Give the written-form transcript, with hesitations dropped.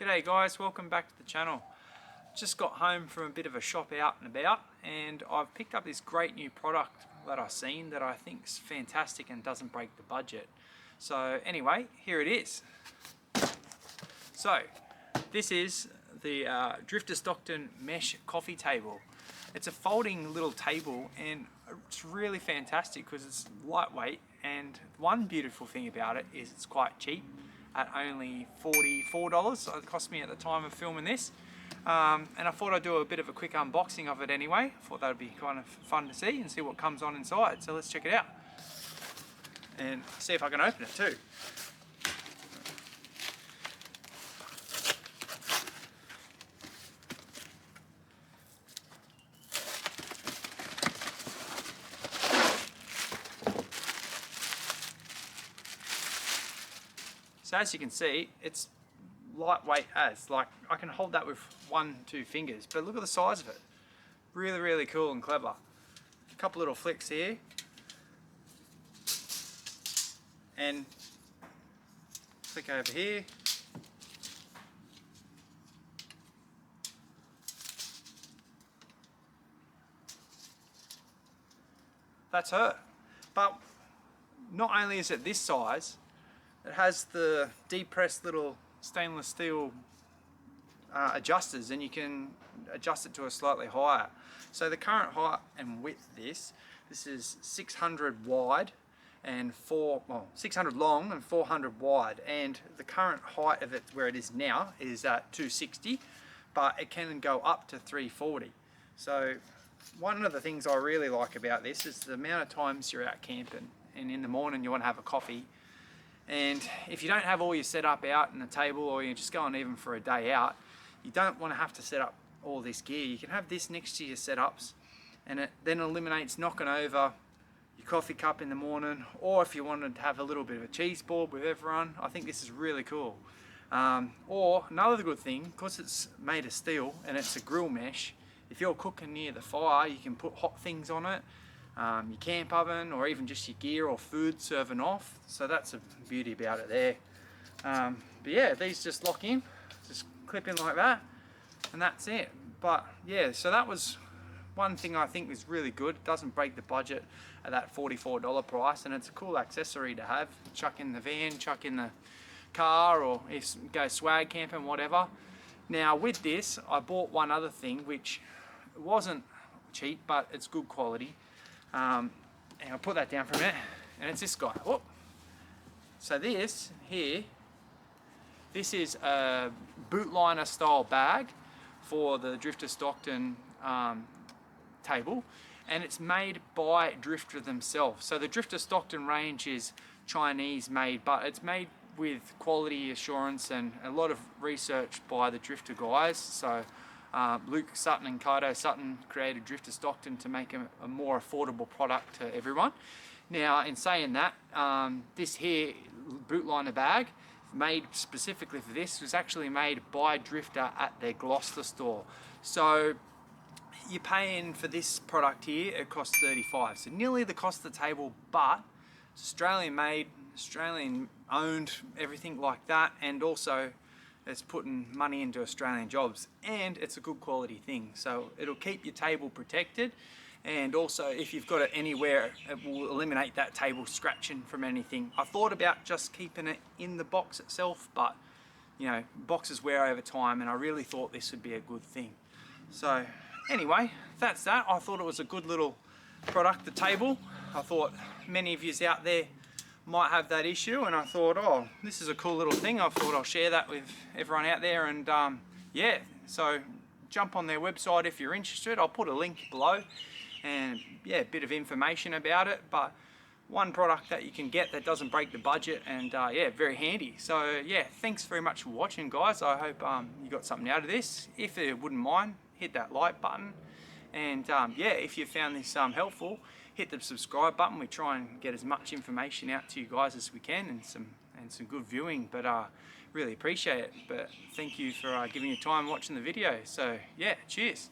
G'day guys, welcome back to the channel. Just got home from a bit of a shop out and about, and I've picked up this great new product that I've seen that I think is fantastic and doesn't break the budget. So anyway, here it is. So this is the Drifta Stockton mesh coffee table. It's a folding little table and it's really fantastic because it's lightweight, and one beautiful thing about it is it's quite cheap at only $44. So it cost me at the time of filming this. And I thought I'd do a bit of a quick unboxing of it anyway. I thought that would be kind of fun to see and see what comes on inside. So let's check it out and see if I can open it too. So as you can see, it's lightweight as, like I can hold that with 1-2 fingers, but look at the size of it. Really cool and clever. A couple little flicks here. And flick over here. That's her. But not only is it this size, it has the depressed little stainless steel adjusters, and you can adjust it to a slightly higher. So the current height and width of this is 600 wide and 600 long and 400 wide, and the current height of it where it is now is at 260, but it can go up to 340. So one of the things I really like about this is the amount of times you're out camping and in the morning you want to have a coffee. And if you don't have all your setup out in the table, or you're just going even for a day out, you don't want to have to set up all this gear. You can have this next to your setups, and it then eliminates knocking over your coffee cup in the morning, or if you wanted to have a little bit of a cheese board with everyone, I think this is really cool. Or another good thing, because it's made of steel and it's a grill mesh, if you're cooking near the fire, you can put hot things on it. Your camp oven, or even just your gear or food serving off. So that's a beauty about it there. But yeah, these just lock in, just clip in like that, and that's it. But yeah, so that was one thing I think was really good. It doesn't break the budget at that $44 price, and it's a cool accessory to have. Chuck in the van, chuck in the car, or if go swag camping, whatever. Now with this, I bought one other thing which wasn't cheap, but it's good quality. And I'll put that down for a minute, and it's this guy. Whoop. So this here, this is a bootliner style bag for the Drifta Stockton table, and it's made by Drifta themselves. So the Drifta Stockton range is Chinese made, but it's made with quality assurance and a lot of research by the Drifta guys. So Luke Sutton and Kaido Sutton created Drifta Stockton to make a more affordable product to everyone. Now, in saying that, this here bootliner bag, made specifically for this, was actually made by Drifta at their Gloucester store. So you're paying for this product here, it costs $35, so nearly the cost of the table, but it's Australian made, Australian owned, everything like that, and also it's putting money into Australian jobs, and it's a good quality thing. So it'll keep your table protected, and also if you've got it anywhere, it will eliminate that table scratching from anything. I thought about just keeping it in the box itself, but you know, boxes wear over time, and I really thought this would be a good thing. So anyway, that's that. I thought it was a good little product, the table. I thought many of yous out there might have that issue, and I thought, oh, this is a cool little thing. I thought I'll share that with everyone out there, and yeah, so jump on their website if you're interested. I'll put a link below, and yeah, a bit of information about it. But one product that you can get that doesn't break the budget, and yeah, very handy. So yeah, thanks very much for watching, guys. I hope you got something out of this. If you wouldn't mind, hit that like button, and yeah, if you found this helpful, hit the subscribe button. We try and get as much information out to you guys as we can, and some good viewing, but really appreciate it. But thank you for giving your time watching the video. So yeah, cheers.